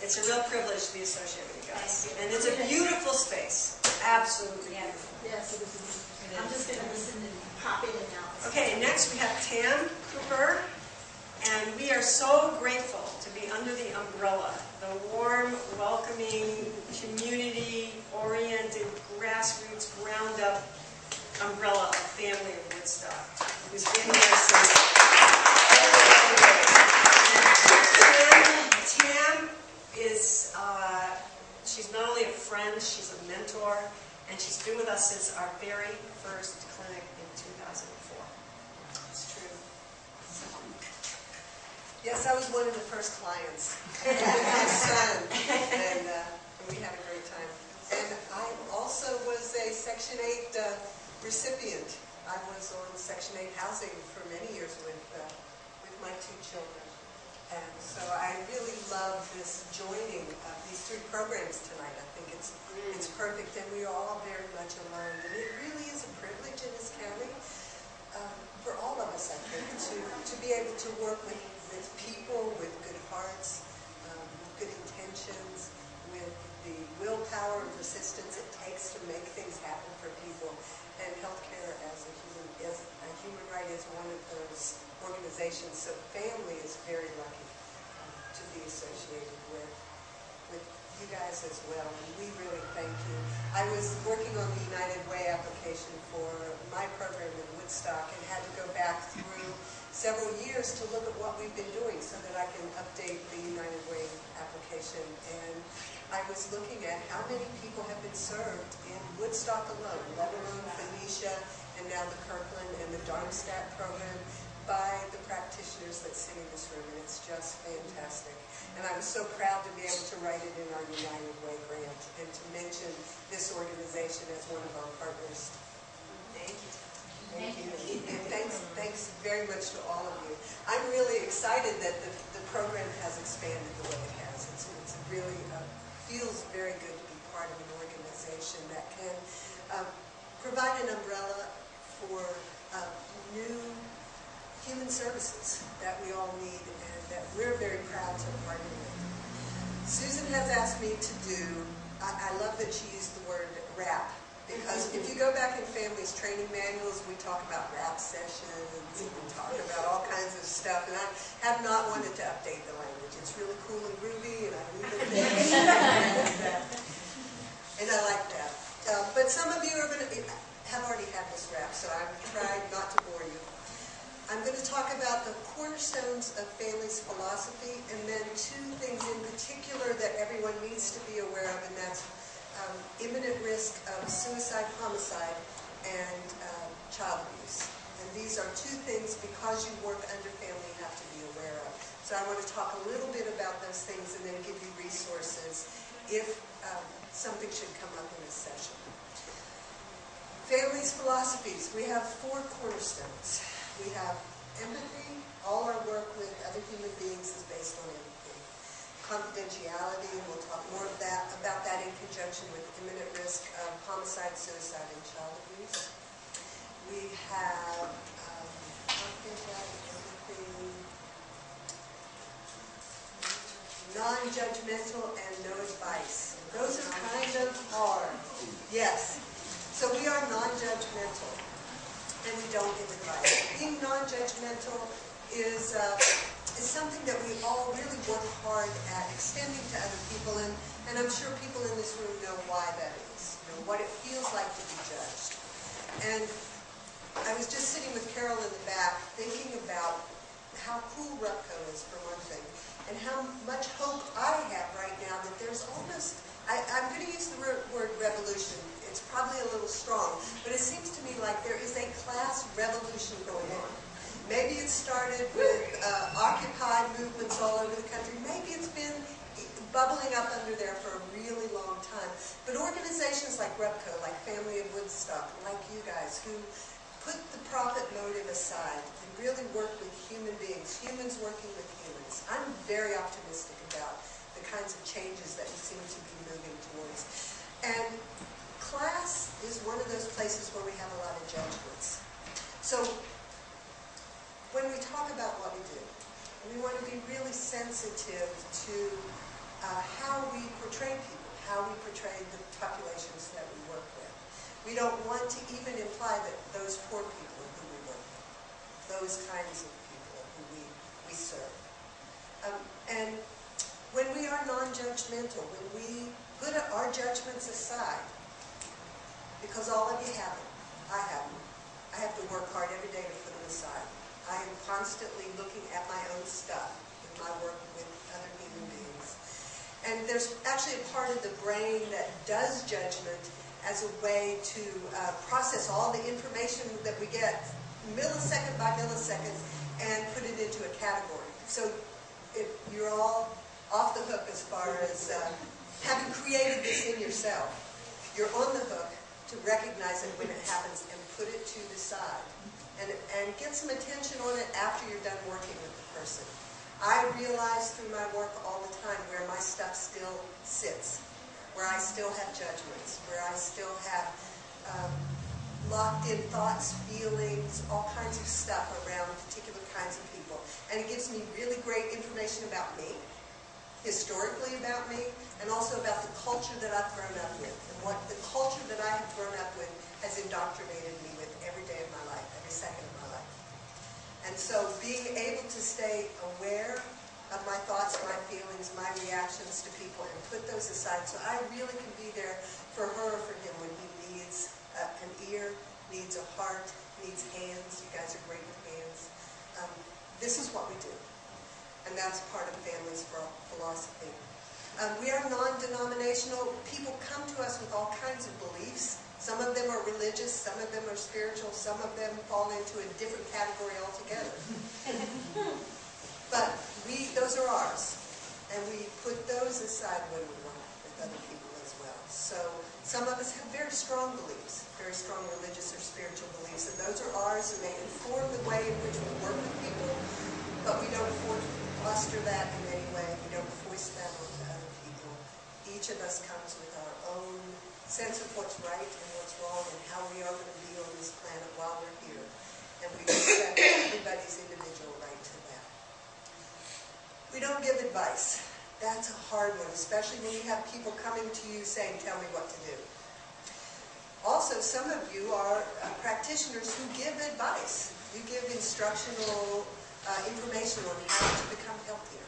It's a real privilege to be associated with you guys. And it's a beautiful space. Absolutely beautiful. Yes, it is. I'm just going to listen and pop in and out. Okay, next we have Tam Cooper. And we are so grateful to be under the umbrella, the warm, welcoming, community-oriented, grassroots, ground-up umbrella of Family of Woodstock, who's been here since. Tam is, she's not only a friend, she's a mentor, and she's been with us since our very first clinic in 2004. It's true. So, yes, I was one of the first clients. My son, and we had a great time. And I also was a Section 8 recipient. I was on Section 8 housing for many years with my two children. And so I really love this joining of these three programs tonight. I think it's perfect, and we are all very much aligned. And it really is a privilege in this county for all of us, I think, to be able to work with people with good hearts, good intentions, with the willpower and persistence it takes to make things happen for people. And healthcare as a human right is one of those organizations. So family is very lucky to be associated with you guys as well. And we really thank you. I was working on the United Way application for my program in Woodstock and had to go back through several years to look at what we've been doing so that I can update the United Way application. And I was looking at how many people have been served in Woodstock alone, let alone Phoenicia, and now the Kirkland and the Darmstadt program, by the practitioners that sit in this room, and it's just fantastic. And I was so proud to be able to write it in our United Way grant and to mention this organization as one of our partners. Thank you. Thank you. And thanks very much to all of you. I'm really excited that the program has expanded the way it has. It's really feels very good to be part of an organization that can provide an umbrella for new human services that we all need and that we're very proud to partner with. Susan has asked me to do, I love that she used the word wrap, because if you go back in families training manuals, we talk about wrap sessions, and we talk about all kinds of stuff, and I have not wanted to update the language. It's really cool and groovy, and I leave it there. And I like that. But some of you have already had this wrap, so I've tried not to bore you. I'm going to talk about the cornerstones of Family's philosophy, and then two things in particular that everyone needs to be aware of, and that's imminent risk of suicide, homicide, and child abuse. And these are two things, because you work under Family, you have to be aware of. So I want to talk a little bit about those things and then give you resources if something should come up in this session. Family's philosophies. We have four cornerstones. We have empathy. All our work with other human beings is based on empathy. Confidentiality, and we'll talk more about that in conjunction with imminent risk of homicide, suicide, and child abuse. We have confidentiality, empathy, non-judgmental, and no advice. Those are kind of hard. Yes. So we are non-judgmental, and we don't give advice. Being non-judgmental is something that we all really work hard at extending to other people, and I'm sure people in this room know why that is, what it feels like to be judged. And I was just sitting with Carol in the back thinking about how cool RUPCO is, for one thing, and how much hope I have right now that there's almost, I'm going to use the word revolution. It's probably a little strong, but it seems to me like there is a class revolution going on. Maybe it started with Occupy movements all over the country. Maybe it's been bubbling up under there for a really long time. But organizations like RUPCO, like Family of Woodstock, like you guys, who put the profit motive aside and really work with human beings, humans working with humans. I'm very optimistic about the kinds of changes that we seem to be moving towards. And class is one of those places where we have a lot of judgments. So when we talk about what we do, we want to be really sensitive to how we portray people, how we portray the populations that we work with. We don't want to even imply that those poor people who we work with, those kinds of people who we serve. And when we are non-judgmental, when we put our judgments aside, because all of you have them, I have them. I have to work hard every day to put them aside. I am constantly looking at my own stuff in my work with other human beings. And there's actually a part of the brain that does judgment as a way to process all the information that we get millisecond by millisecond and put it into a category. So if you're all off the hook as far as having created this in yourself, you're on the hook to recognize it when it happens and put it to the side. And get some attention on it after you're done working with the person. I realize through my work all the time where my stuff still sits, where I still have judgments, where I still have locked in thoughts, feelings, all kinds of stuff around particular kinds of people. And it gives me really great information about me, historically about me, and also about the culture that I've grown up with, and what the culture that I have grown up with has indoctrinated me with every day of my life, every second of my life. And so being able to stay aware of my thoughts, my feelings, my reactions to people, and put those aside so I really can be there for her or for him when he needs an ear, needs a heart, needs hands. You guys are great with hands. This is what we do. And that's part of Families for All philosophy. We are non-denominational. People come to us with all kinds of beliefs. Some of them are religious, some of them are spiritual, some of them fall into a different category altogether. But those are ours. And we put those aside when we work with other people as well. So some of us have very strong beliefs, very strong religious or spiritual beliefs, and those are ours, and they inform the way in which we work with people, but we don't foster that in any way. We don't foist that onto other people. Each of us comes with our own sense of what's right and what's wrong and how we are going to be on this planet while we're here. And we respect everybody's individual right to that. We don't give advice. That's a hard one, especially when you have people coming to you saying, tell me what to do. Also, some of you are practitioners who give advice. You give instructional information on how to become healthier.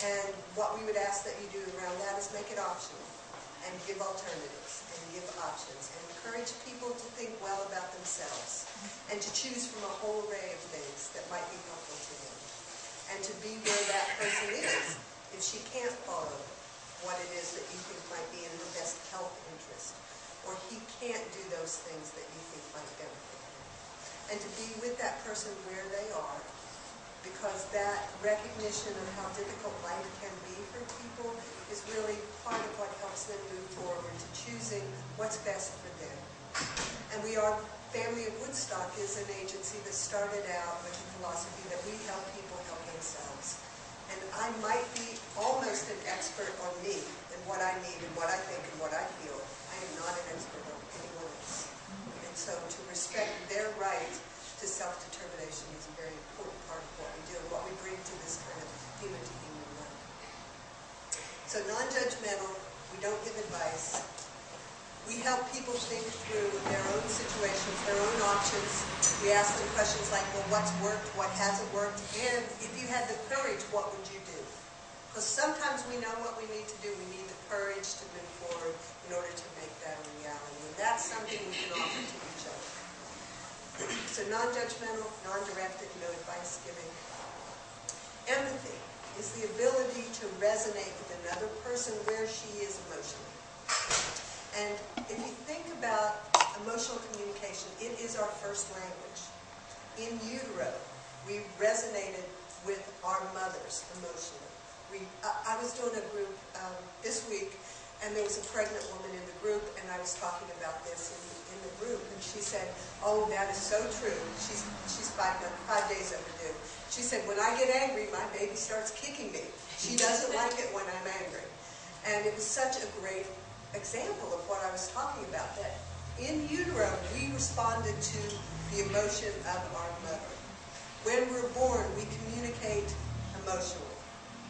And what we would ask that you do around that is make it optional and give alternatives and give options and encourage people to think well about themselves and to choose from a whole array of things that might be helpful to them and to be where that person is if she can't follow what it is that you think might be in her best health interest, or he can't do those things that you think might benefit him. And to be with that person where they are, because that recognition of how difficult life can be for people is really part of what helps them move forward to choosing what's best for them. And Family of Woodstock is an agency that started out with the philosophy that we help people help themselves. And I might be almost an expert on me and what I need and what I think and what I feel. I am not an expert on anyone else. And so to respect their right to self-determination is a very important part of what we do and what we bring to this kind of human-to-human work. So non-judgmental, we don't give advice. We help people think through their own situations, their own options. We ask them questions like, well, what's worked, what hasn't worked, and if you had the courage, what would you do? Because sometimes we know what we need to do. We need the courage to move forward in order to make that a reality. And that's something we can offer to each other. So non-judgmental, non-directed, no advice giving. Empathy is the ability to resonate with another person where she is emotionally. And if you think about emotional communication, it is our first language. In utero, we resonated with our mothers emotionally. I was doing a group this week, and there was a pregnant woman in the group, and I was talking about this in the group, and she said, oh, that is so true. She's 5 days overdue. She said, when I get angry, my baby starts kicking me. She doesn't like it when I'm angry. And it was such a great example of what I was talking about, that in utero, we responded to the emotion of our mother. When we're born, we communicate emotionally.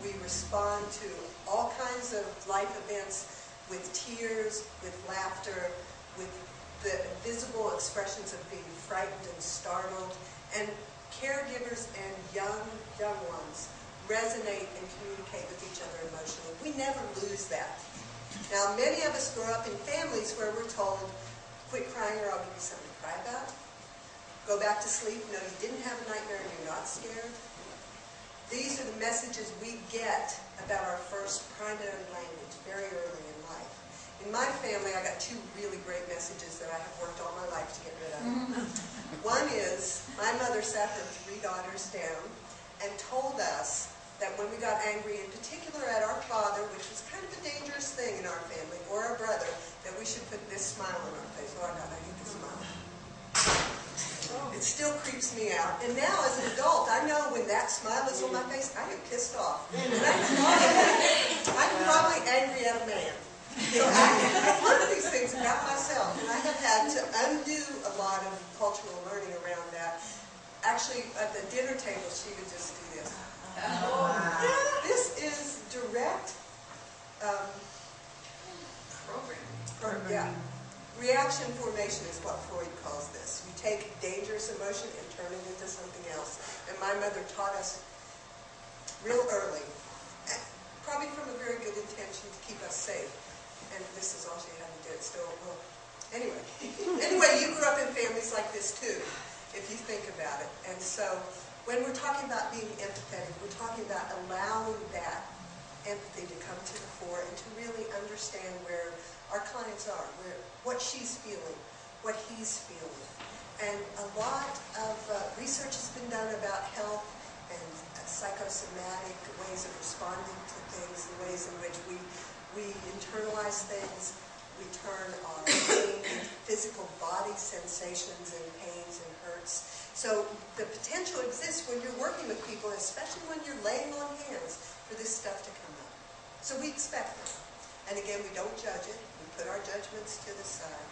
We respond to all kinds of life events with tears, with laughter, with the visible expressions of being frightened and startled. And caregivers and young ones resonate and communicate with each other emotionally. We never lose that. Now, many of us grow up in families where we're told, quit crying or I'll give you something to cry about. Go back to sleep. No, you didn't have a nightmare and you're not scared. These are the messages we get about our first primary language very early in life. In my family, I got two really great messages that I have worked all my life to get rid of. One is, my mother sat her 3 daughters down and told us that when we got angry, in particular at our father, which was kind of a dangerous thing in our family, or our brother, that we should put this smile on our face. Oh, God, I hate this smile. It still creeps me out. And now, as an adult, I know when that smile is on my face, I get pissed off. And I'm probably angry at a man. So I've learned these things about myself, and I have had to undo a lot of cultural learning around that. Actually, at the dinner table, she would just do this. This is direct reaction formation is what Freud calls this. You take dangerous emotion and turn it into something else. And my mother taught us real early, probably from a very good intention to keep us safe. And this is all she had to do. So, well, anyway, you grew up in families like this too, if you think about it. And so, when we're talking about being empathetic, we're talking about allowing that empathy to come to the fore and to really understand where our clients are, what she's feeling, what he's feeling. And a lot of research has been done about health and psychosomatic ways of responding to things, the ways in which we internalize things, we turn our pain into physical body sensations and pains and hurts. So the potential exists when you're working with people, especially when you're laying on hands, for this stuff to come up. So we expect it. And again, we don't judge it. We put our judgments to the side.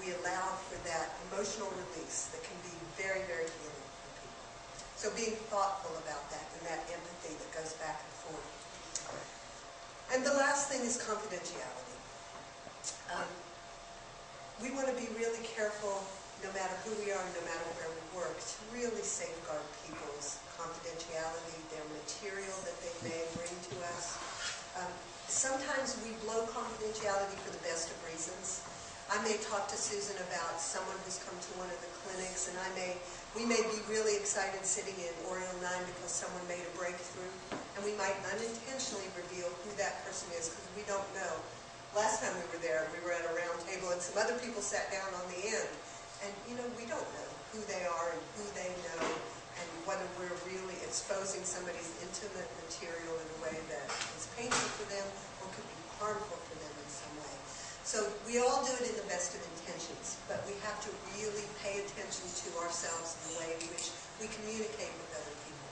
We allow for that emotional release that can be very, very healing for people. So being thoughtful about that and that empathy that goes back and forth. And the last thing is confidentiality. We want to be really careful, no matter who we are, no matter where we work, to really safeguard people's confidentiality, their material that they may bring to us. Sometimes we blow confidentiality for the best of reasons. I may talk to Susan about someone who's come to one of the clinics, and we may be really excited sitting in Oriole 9 because someone made a breakthrough, and we might unintentionally reveal who that person is because we don't know. Last time we were there, we were at a round table, and some other people sat down on the end, and we don't know who they are and who they know, and whether we're really exposing somebody's intimate material in a way that is painful for them or could be harmful for them in some way. So we all do it in the best of intentions, but we have to really pay attention to ourselves and the way in which we communicate with other people.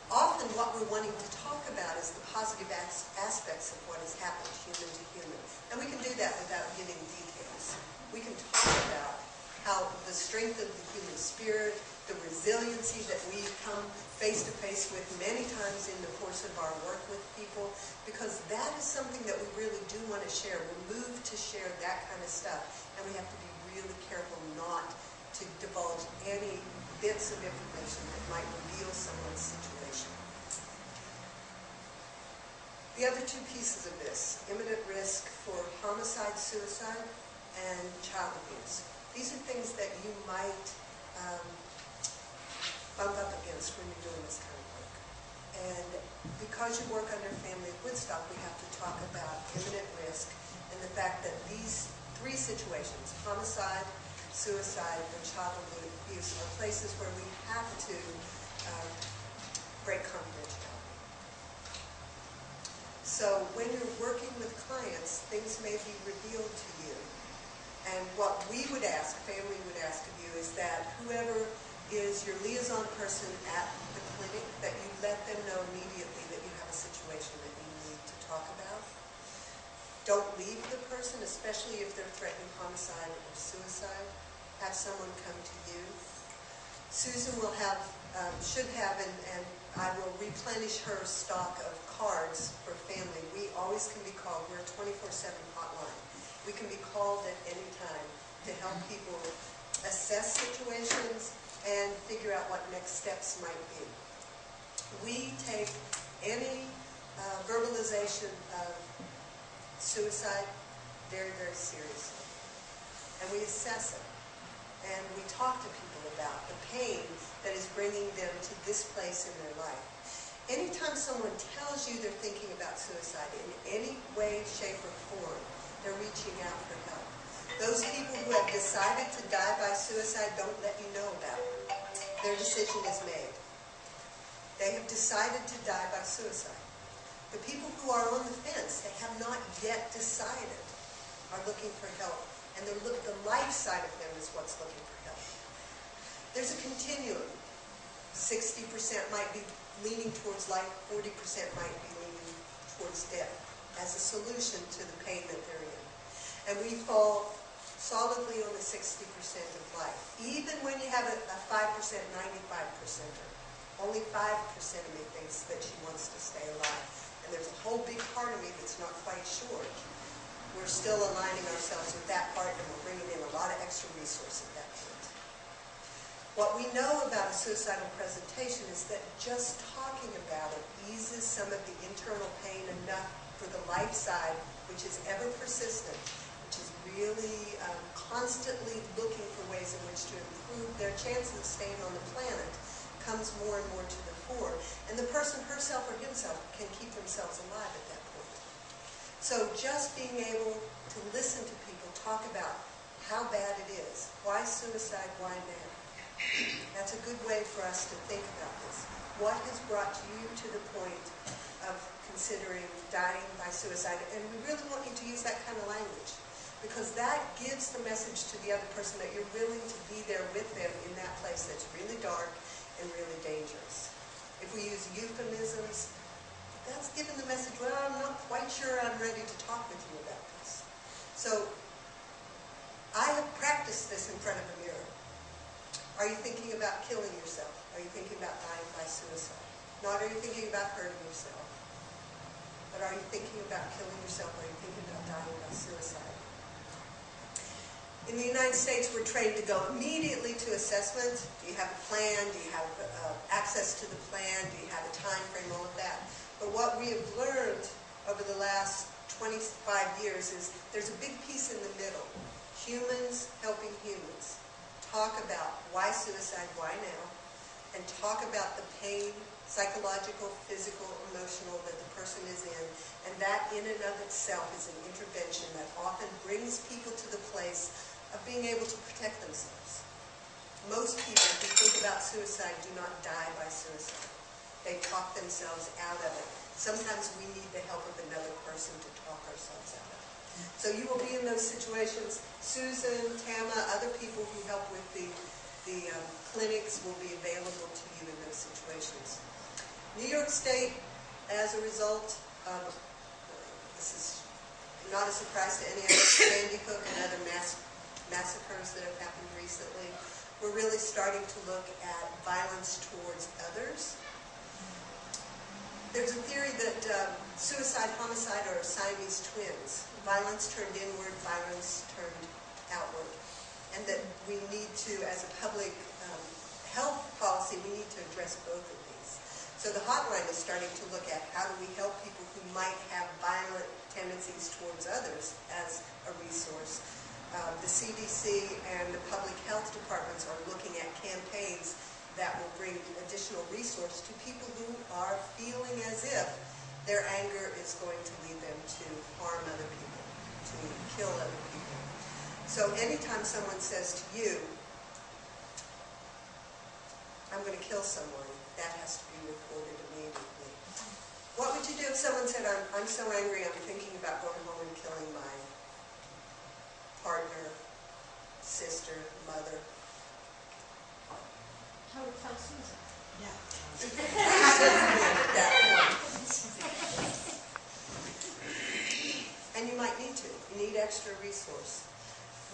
Often what we're wanting to talk about is the positive aspects of what has happened, human to human. And we can do that without giving details. We can talk about how the strength of the human spirit, the resiliency that we come face to face with many times in the course of our work with people, because that is something that we really do want to share. We're moved to share that kind of stuff, and we have to be really careful not to divulge any bits of information that might reveal someone's situation. The other two pieces of this, imminent risk for homicide, suicide, and child abuse. These are things that you might bump up against when you're doing this kind of work. And because you work under Family of Woodstock, we have to talk about imminent risk and the fact that these 3 situations, homicide, suicide, and child abuse, are places where we have to break confidentiality. So when you're working with clients, things may be revealed to you. And what we would ask, family would ask of you, is that whoever is your liaison person at the clinic, that you let them know immediately that you have a situation that you need to talk about. Don't leave the person, especially if they're threatening homicide or suicide. Have someone come to you. Susan will have should have, and I will replenish her stock of cards for family. We always can be called. We're a 24/7 hotline. We can be called at any time to help people assess situations and figure out what next steps might be. We take any verbalization of suicide very, very seriously. And we assess it. And we talk to people about the pain that is bringing them to this place in their life. Anytime someone tells you they're thinking about suicide in any way, shape, or form, they're reaching out for help. Those people who have decided to die by suicide don't let you know about it. Their decision is made. They have decided to die by suicide. The people who are on the fence, they have not yet decided, are looking for help. And the life side of them is what's looking for help. There's a continuum. 60% might be leaning towards life, 40% might be leaning towards death as a solution to the pain that they're in. And we fall solidly on the 60% of life. Even when you have a 5%, 95%er, only 5% of me thinks that she wants to stay alive. And there's a whole big part of me that's not quite sure. We're still aligning ourselves with that part, and we're bringing in a lot of extra resources at that point. What we know about a suicidal presentation is that just talking about it eases some of the internal pain enough for the life side, which is ever persistent, which is really constantly looking for ways in which to improve their chances of staying on the planet, comes more and more to the fore. And the person herself or himself can keep themselves alive at that point. So just being able to listen to people talk about how bad it is, why suicide, why now, that's a good way for us to think about this. What has brought you to the point of considering dying by suicide? And we really want you to use that kind of language, because that gives the message to the other person that you're willing to be there with them in that place that's really dark and really dangerous. If we use euphemisms, that's given the message, well, I'm not quite sure I'm ready to talk with you about this. So, I have practiced this in front of a mirror. Are you thinking about killing yourself? Are you thinking about dying by suicide? Not are you thinking about hurting yourself, but are you thinking about killing yourself? Are you thinking about dying by suicide? In the United States, we're trained to go immediately to assessment. Do you have a plan? Do you have access to the plan? Do you have a time frame? All of that. But what we have learned over the last 25 years is there's a big piece in the middle. Humans helping humans. Talk about why suicide, why now, and talk about the pain, psychological, physical, emotional that the person is in. And that in and of itself is an intervention that often brings people to the place of being able to protect themselves. Most people who think about suicide do not die by suicide. They talk themselves out of it. Sometimes we need the help of another person to talk ourselves out of it. So you will be in those situations. Susan, Tama, other people who help with the clinics will be available to you in those situations. New York State, as a result, this is not a surprise to any of us, Sandy Hook and other massacres that have happened recently, we're really starting to look at violence towards others. There's a theory that suicide, homicide are Siamese twins. Violence turned inward, violence turned outward. And that we need to, as a public health policy, we need to address both of these. So the hotline is starting to look at how do we help people who might have violent tendencies towards others as a resource. The CDC and the public health departments are looking at campaigns that will bring additional resource to people who are feeling as if their anger is going to lead them to harm other people, to kill other people. So anytime someone says to you, I'm going to kill someone, that has to be reported immediately. What would you do if someone said, I'm so angry, I'm thinking about going home and killing my partner, sister, mother? How would tell Susan? And you might need to. You need extra resource.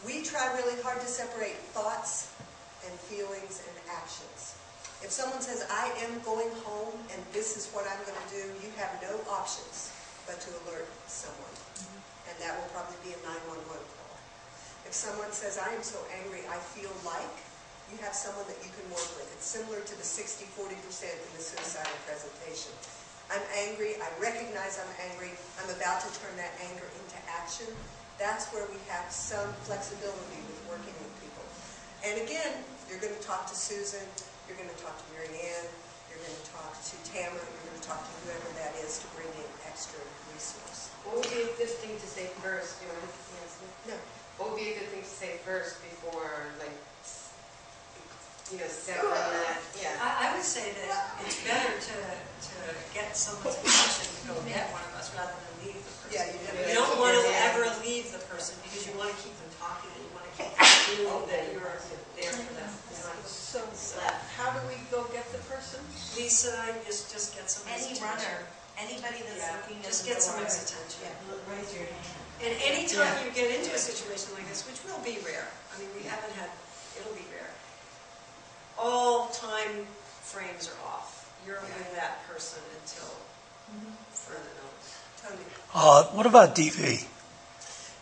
We try really hard to separate thoughts and feelings and actions. If someone says, I am going home and this is what I'm going to do, you have no options but to alert someone. And that will probably be a 911 call. If someone says, I am so angry, I feel like, you have someone that you can work with. It's similar to the 60-40% in the suicidal presentation. I'm angry, I recognize I'm angry, I'm about to turn that anger into action. That's where we have some flexibility with working with people. And again, you're going to talk to Susan, you're going to talk to Mary Ann, you're going to talk to Tamara, you're going to talk to whoever that is to bring in extra resource. What would be a good thing to say first? Do you want to answer? No. What would be a good thing to say first before, like, severing that? Yeah. I would say that it's better to get someone's attention to go get one of us rather than leave the person. Yeah, You don't want to ever leave the person because you want to keep them talking and you want to keep them feeling that you're there for them. So how do we go get the person? Lisa, just get someone's Any attention. runner, anybody that's looking at Just the get door. someone's attention. Raise your hand. And anytime you get into a situation like this, which will be rare, I mean, we haven't had, it'll be rare, all time frames are off. You're with that person until further notice. Tony. What about DV?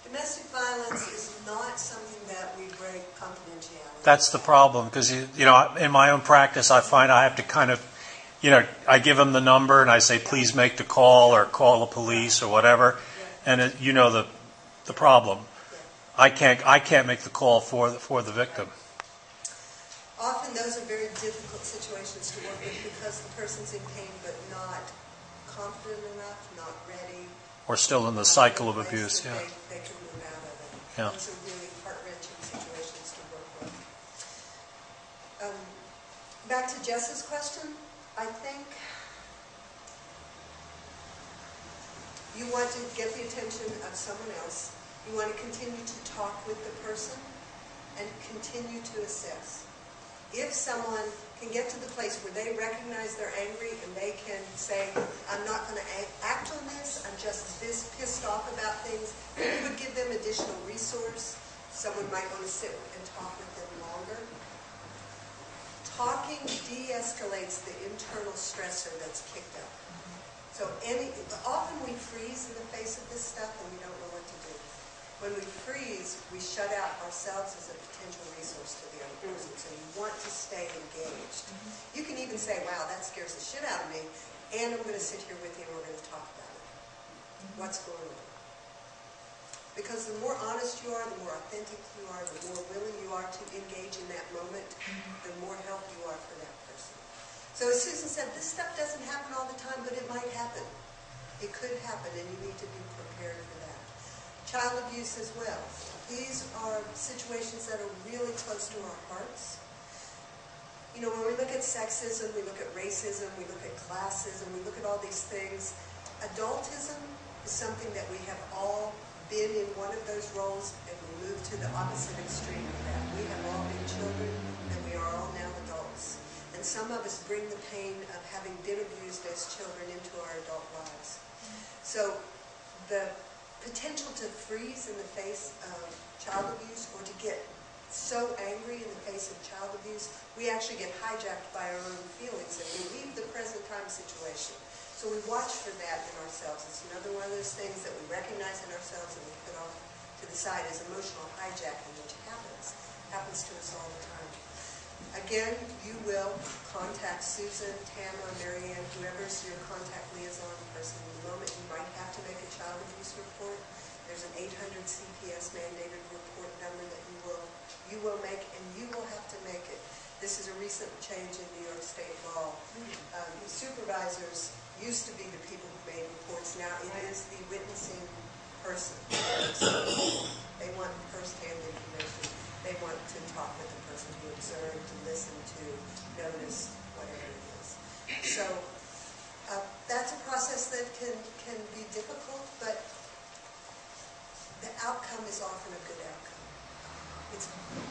Domestic violence is not something that we break confidentiality. That's the problem, because in my own practice, I find I have to kind of, I give them the number and I say, please make the call or call the police or whatever, and the problem. I can't make the call for the victim. Often those are very difficult situations to work with because the person's in pain but not confident enough, not ready. Or still in the not cycle in a of place abuse, that yeah. They can move out of it. Yeah. Those are really heart-wrenching situations to work with. Back to Jess's question, I think you want to get the attention of someone else. You want to continue to talk with the person and continue to assess. If someone can get to the place where they recognize they're angry and they can say, I'm not going to act on this, I'm just this pissed off about things, then you would give them additional resource. Someone might want to sit and talk with them longer. Talking de-escalates the internal stressor that's kicked up. So often we freeze in the face of this stuff and we don't know what to do. When we freeze, we shut out ourselves as a potential resource to the other person. So you want to stay engaged. You can even say, wow, that scares the shit out of me, and I'm going to sit here with you and we're going to talk about it. What's going on? Because the more honest you are, the more authentic you are, the more willing you are to engage in that moment, the more help you are for that person. So as Susan said, this stuff doesn't happen all the time, but it might happen. It could happen, and you need to be prepared for that. Child abuse as well. These are situations that are really close to our hearts. When we look at sexism, we look at racism, we look at classism, we look at all these things, adultism is something that we have all been in one of those roles, and we move to the opposite extreme of that. We have all been children, and we are all now adults. And some of us bring the pain of having been abused as children into our adult lives. So the potential to freeze in the face of child abuse or to get so angry in the face of child abuse, we actually get hijacked by our own feelings and we leave the present time situation. So we watch for that in ourselves. It's another one of those things that we recognize in ourselves and we put off to the side as emotional hijacking, which happens to us all the time. Again, you will contact Susan, Tamara, Mary Ann, whoever's your contact liaison person in the moment. You might have to make a child abuse report. There's an 800 CPS mandated report number that you will make, and you will have to make it. This is a recent change in New York State law. Supervisors used to be the people who made reports. Now it is the witnessing person. So they want first-hand information. They want to talk with the person who observed, to listen to, notice, whatever it is. So that's a process that can be difficult, but the outcome is often a good outcome.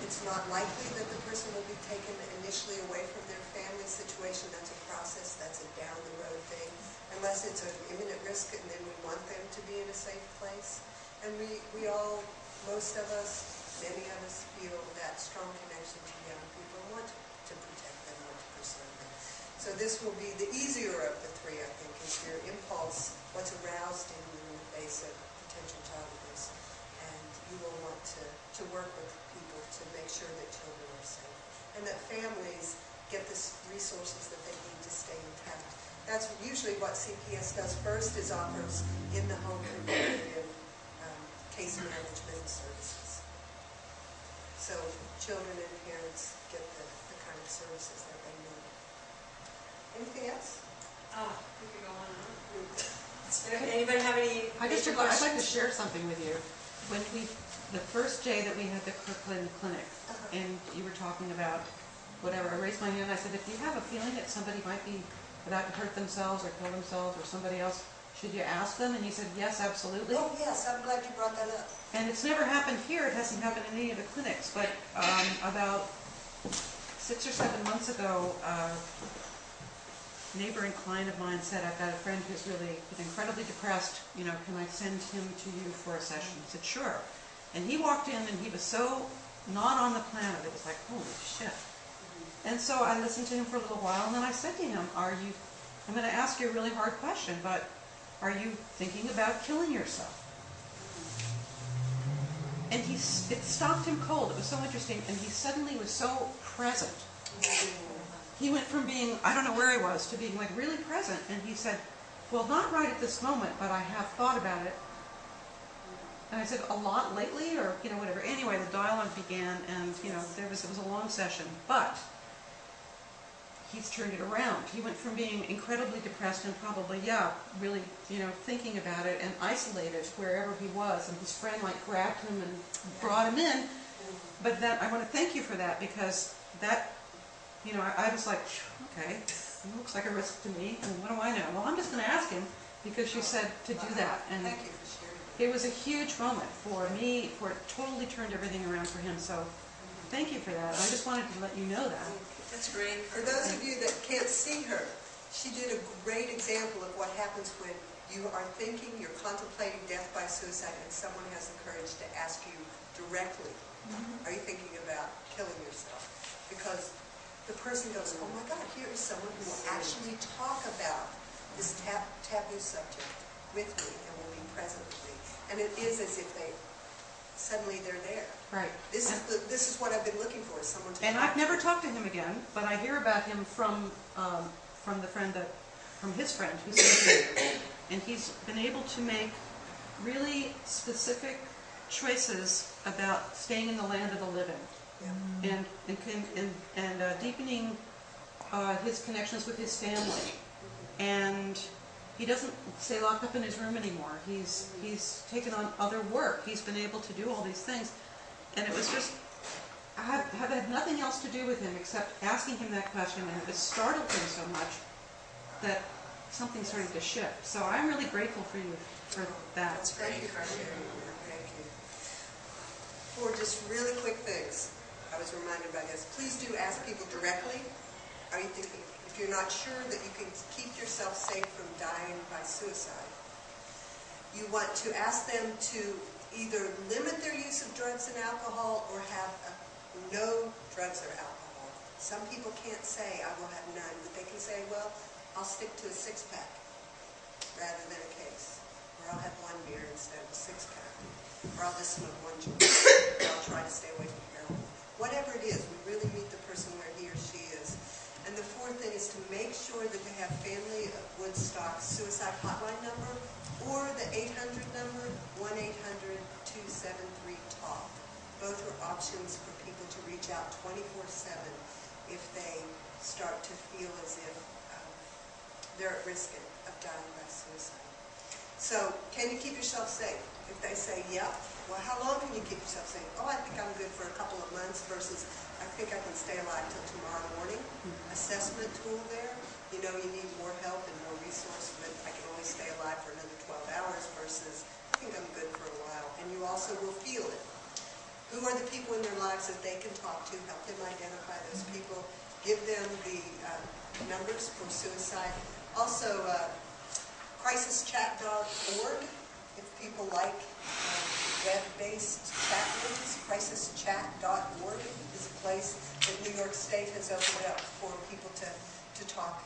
It's not likely that the person will be taken initially away from their family situation. That's a process, that's a down-the-road thing, unless it's an imminent risk and then we want them to be in a safe place. And we all, most of us, many of us feel that strong connection to young people and want to protect them, want to preserve them. So this will be the easier of the three, I think, is your impulse, what's aroused in you in the face of potential child abuse. And you will want to work with people to make sure that children are safe and that families get the resources that they need to stay intact. That's usually what CPS does first, is offers in the home preventative case management services. So children and parents get the kind of services that they need. Anything else? We could go on and on. Anybody have any I'd major like questions? to share something with you. When the first day that we had the Kirkland Clinic, and you were talking about whatever, I raised my hand and I said, if you have a feeling that somebody might be about to hurt themselves or kill themselves or somebody else, should you ask them? And you said, yes, absolutely. Oh, yes, I'm glad you brought that up. And it's never happened here. It hasn't happened in any of the clinics. But about 6 or 7 months ago, a neighboring client of mine said, I've got a friend who's really incredibly depressed. You know, can I send him to you for a session? I said, sure. And he walked in and he was so not on the planet. It was like, holy shit. And so I listened to him for a little while, and then I said to him, I'm going to ask you a really hard question, but are you thinking about killing yourself? And it stopped him cold. It was so interesting, and he suddenly was so present. He went from being, I don't know where he was, to being like really present, and he said, well, not right at this moment, but I have thought about it. And I said, a lot lately, or, you know, whatever. Anyway, the dialogue began, and, you know, it was a long session, but he's turned it around. He went from being incredibly depressed and probably, really, you know, thinking about it and isolated wherever he was, and his friend, like, grabbed him and brought him in. But then I want to thank you for that, because that, you know, I was like, okay, it looks like a risk to me, and what do I know? Well, I'm just going to ask him, because she said to do that. And Thank you for sharing. it was a huge moment for me, for it totally turned everything around for him. So thank you for that. I just wanted to let you know that. That's great. For those of you that can't see her, she did a great example of what happens when you are thinking, you're contemplating death by suicide, and someone has the courage to ask you directly, are you thinking about killing yourself? Because the person goes, oh my God, here is someone who will actually talk about this taboo subject with me and will be present with me. And it is as if suddenly they're there. Right. This is what I've been looking for, is someone to And talk I've never talked to him again, but I hear about him from his friend who's living, and he's been able to make really specific choices about staying in the land of the living, and deepening his connections with his family. And he doesn't stay locked up in his room anymore. He's taken on other work. He's been able to do all these things. And it was just, I have had nothing else to do with him except asking him that question, and it startled him so much that something started to shift. So I'm really grateful for you for that. Thank you for sharing. Thank you. For just really quick things, I was reminded by this. Please do ask people directly. Are you thinking, if you're not sure that you can keep yourself safe from dying by suicide, you want to ask them to either limit their use of drugs and alcohol or have no drugs or alcohol. Some people can't say, I will have none, but they can say, well, I'll stick to a 6-pack rather than a case. Or I'll have 1 beer instead of a 6-pack. Or I'll just smoke 1 joint. Or I'll try to stay away from heroin. Whatever it is, we really meet the person where he or she is. And the fourth thing is to make sure that they have Family of Woodstock suicide hotline number or the 800 number, 1-800-273-TALK. Both are options for people to reach out 24/7 if they start to feel as if they're at risk of dying by suicide. So, can you keep yourself safe? If they say, yep, well, how long can you keep yourself safe? Oh, I think I'm good for a couple of months versus I think I can stay alive till tomorrow morning. Assessment tool there. You know you need more help and more resources, but I can only stay alive for another 12 hours versus I think I'm good for a while. And you also will feel it. Who are the people in their lives that they can talk to? Help them identify those people. Give them the numbers for suicide. Also, crisischat.org, if people like web-based chat rooms. Crisischat.org is a place that New York State has opened up for people to talk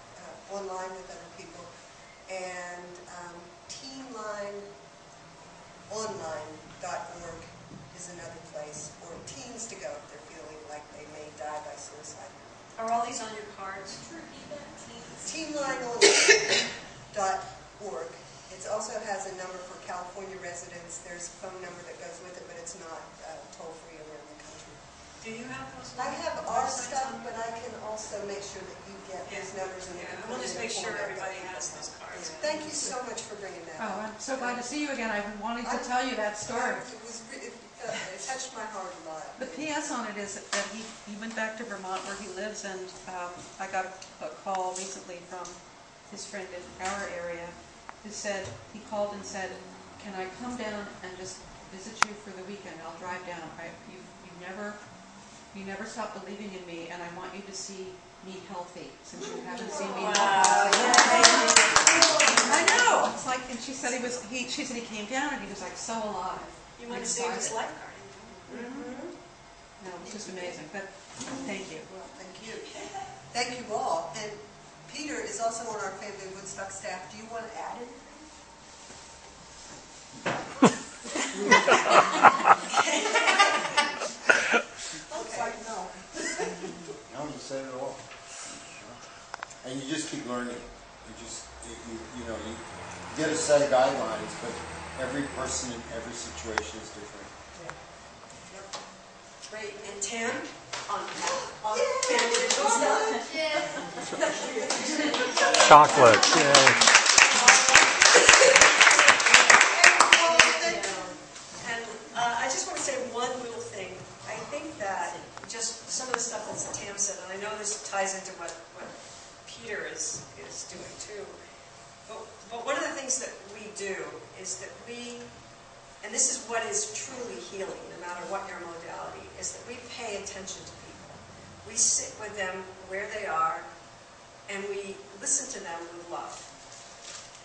online with other people. And teenlineonline.org is another place for teens to go if they're feeling like they may die by suicide. Are all these on your cards? Teenlineonline.org. It also has a number for California residents. There's a phone number that goes with it, but it's not toll-free around the country. Do you have those? I have our websites stuff, on? but I can also make sure that you get those numbers. And Yeah, we'll just make sure everybody has those cards. Thank you so much for bringing that Oh, up. I'm so glad to see you again. I've been wanting to tell you that story. It touched my heart a lot. The PS on it is that he went back to Vermont where he lives, and I got a call recently from his friend in our area who said, he called and said, can I come down and just visit you for the weekend? I'll drive down. You never stop believing in me, and I want you to see me healthy, since you haven't seen me healthy. I know. It's like, and she said she said he came down and he was like so alive. You want to save his lifeguard. No, it's just amazing. But thank you. Well, thank you. Thank you all. And Peter is also on our Family Woodstock staff. Do you want to add anything? Okay, no. No, you said it all. And you just keep learning. You get a set of guidelines, but every person in every situation is different. Great. And Tam, on Family Woodstock. Chocolates, yay. And I just want to say one little thing. I think that just some of the stuff that Tam said, and I know this ties into what Peter is doing too, but one of the things that we do is that and this is what is truly healing, no matter what your modality, is that we pay attention to people. We sit with them where they are, and we listen to them with love.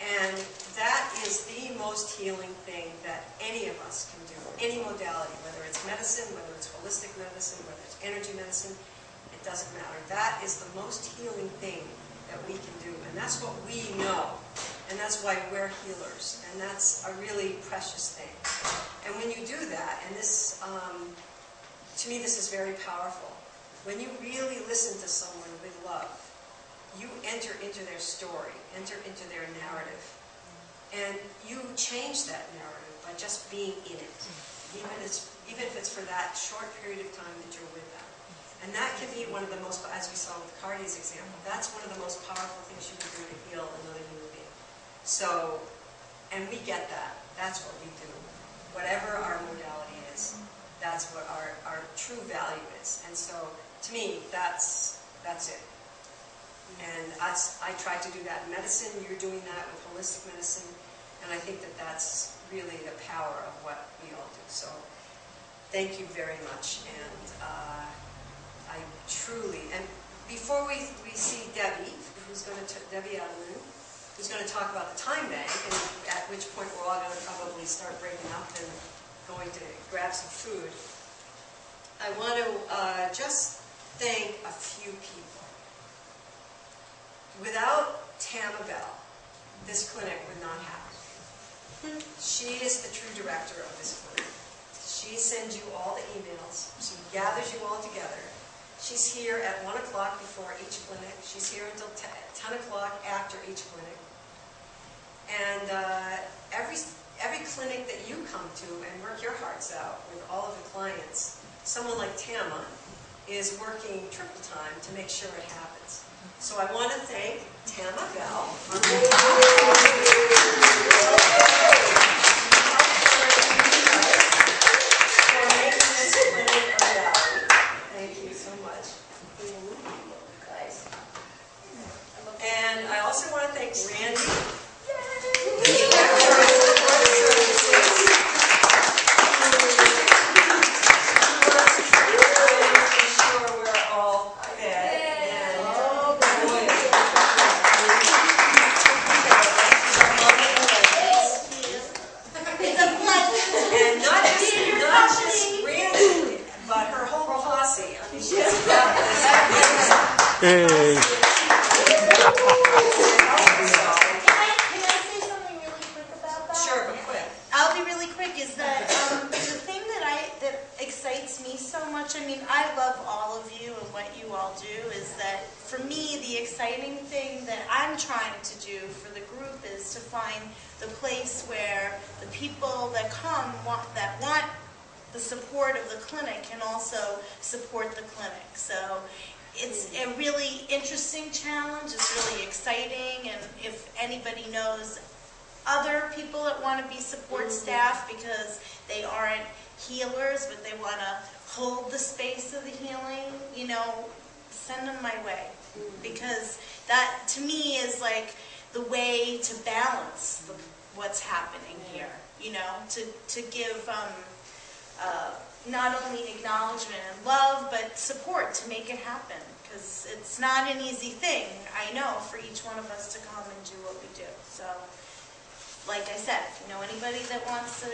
And that is the most healing thing that any of us can do, any modality, whether it's medicine, whether it's holistic medicine, whether it's energy medicine, it doesn't matter. That is the most healing thing that we can do, and that's what we know, and that's why we're healers, and that's a really precious thing. And when you do that, and this, to me, this is very powerful, when you really listen to someone with love, you enter into their story, enter into their narrative, and you change that narrative by just being in it, even if it's for that short period of time that you're with them. And that can be one of the most, as we saw with Cardi's example, that's one of the most powerful things you can do to heal another human being. So, and we get that. That's what we do. Whatever our modality is, that's what our true value is. And so, to me, that's it. And I try to do that in medicine. You're doing that with holistic medicine. And I think that that's really the power of what we all do. So, thank you very much. And I truly, and before we see Debbie, Debbie Adelman, who's going to talk about the time bank, and at which point we're all going to probably start breaking up and going to grab some food, I want to just thank a few people. Without Tama Bell, this clinic would not happen. She is the true director of this clinic. She sends you all the emails. She gathers you all together. She's here at 1 o'clock before each clinic. She's here until 10 o'clock after each clinic. And every clinic that you come to and work your hearts out with all of the clients, someone like Tama is working triple time to make sure it happens. So I want to thank Tama Bell for making this clinic a reality. Thank you so much. Guys. And I also want to thank Randy, the director of Support Services, making sure we're all fed. And and not just Randy, but her whole posse. I mean, she's got this. Hey. I'm trying to do for the group is to find the place where the people that come want the support of the clinic can also support the clinic. So it's a really interesting challenge. It's really exciting, and if anybody knows other people that want to be support staff because they aren't healers, but they want to hold the space of the healing, you know, send them my way. Because that, to me, is like the way to balance what's happening here, you know, to give not only acknowledgement and love, but support to make it happen. Because it's not an easy thing, I know, for each one of us to come and do what we do. So, like I said, if you know anybody that wants to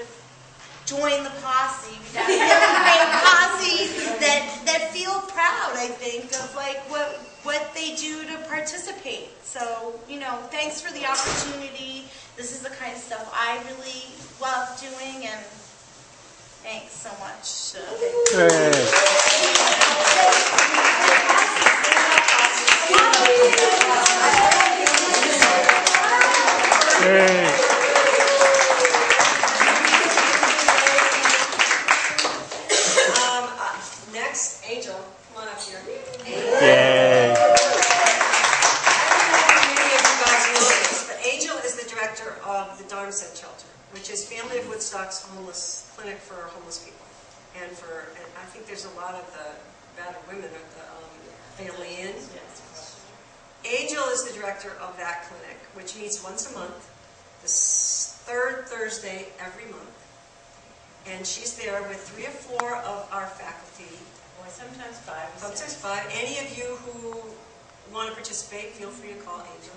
join the posse, we got a really great posse that feel proud, I think, of like what they do to participate. So, you know, thanks for the opportunity. This is the kind of stuff I really love doing, and thanks so much. Next, Angel, come on up here. Yay. I don't know if many of you guys know this, but Angel is the director of the Darmstadt Shelter, which is Family of Woodstock's homeless clinic for homeless people. And I think there's a lot of the battered women at the Family Inn. Angel is the director of that clinic, which meets once a month, the third Thursday every month. And she's there with 3 or 4 of our faculty. Or sometimes 5 or 6. Sometimes 5. Any of you who want to participate, feel free to call Angel.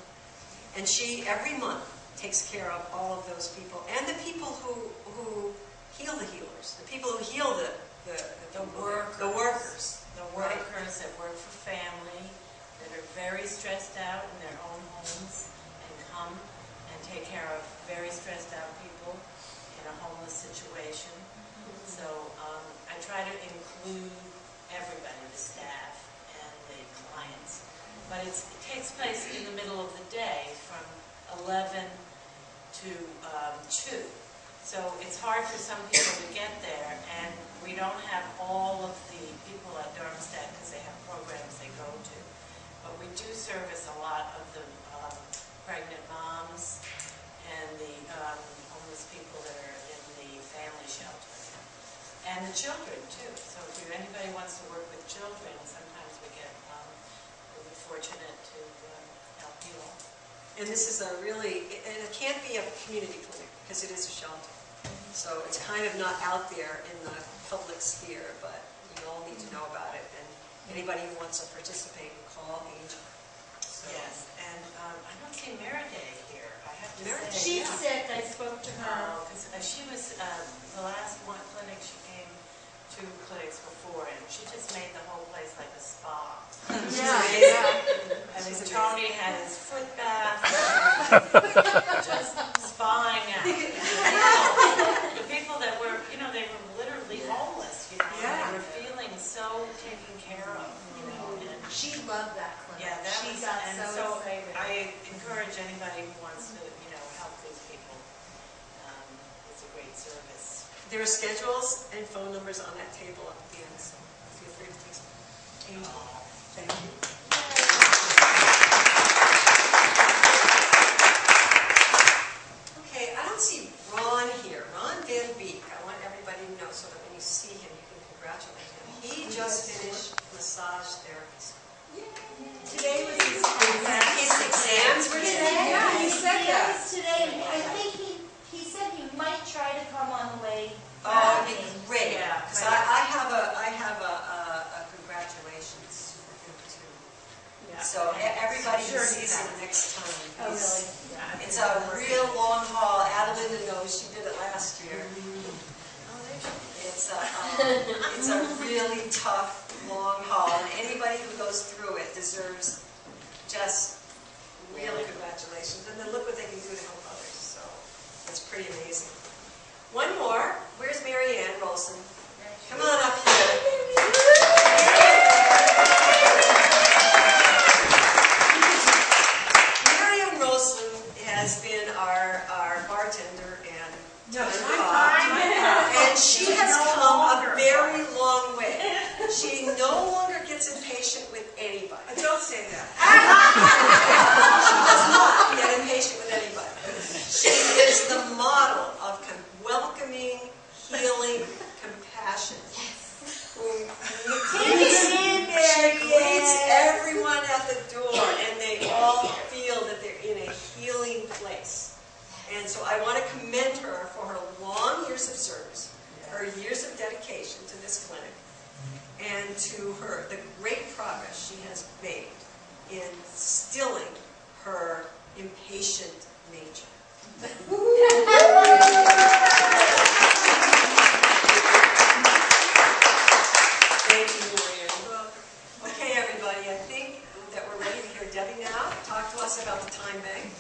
And she, every month, takes care of all of those people. And the people who heal the healers. The people who heal the workers. The workers that work for family, that are very stressed out in their own homes, and come and take care of very stressed out people in a homeless situation. So I try to include everybody, the staff and the clients. But it takes place in the middle of the day from 11 to 2. So it's hard for some people to get there, and we don't have all of the people at Darmstadt because they have programs they go to. But we do service a lot of the pregnant moms and the homeless people that are in the family shelter. And the children, too. So if anybody wants to work with children, sometimes we're fortunate to help you all. And this is and it can't be a community clinic because it is a shelter. So it's kind of not out there in the public sphere, but you all need to know about it. And anybody who wants to participate, call Angel. So. Yes, and I don't see Meriday here. I have to Meriday? say. She's sick, I spoke to her. Because she was the last one clinic she came 2 clinics before, and she just made the whole place like a spa. Yeah. And then Tony had his foot bath, just spying out. The people that were, they were literally homeless, Yeah. They were feeling so taken care of, and She loved that clinic. yeah, that She was, got and so excited. I encourage anybody who wants to, help those people. It's a great service. There are schedules and phone numbers on that table at the end, so feel free to take some. Angel, thank you. Okay, I don't see Ron here. Ron Van Beek. I want everybody to know so that when you see him, you can congratulate him. He just finished massage therapy school. Today was his His exams were today? Yeah, He said that. today. I think he said he might try to come on the way. Oh, it'd be great. Yeah, Because right. I have a congratulations for him too. Yeah. So everybody who Sure, sees him yeah. next time. Oh, really? Yeah, It's a real long haul. Adelinda knows, she did it last year. It's a really tough, long haul, and anybody who goes through it deserves just really congratulations. And then look what they can do to help others. So it's pretty amazing. One more. Where's Mary Ann Rolson? Come on up here. Mary has been our bartender and No, and she has come a very long way. She no longer gets impatient with anybody. Don't say that. She does not get impatient with anybody. She is the model of welcoming, healing, compassion. She greets everyone at the door, and they all feel that they're in a healing place. And so I want to commend her for her long years of service, her years of dedication to this clinic, and to the great progress she has made in stilling her impatient nature. Thank you, Marianne. Okay, everybody, I think that we're ready to hear Debbie now talk to us about the time bank.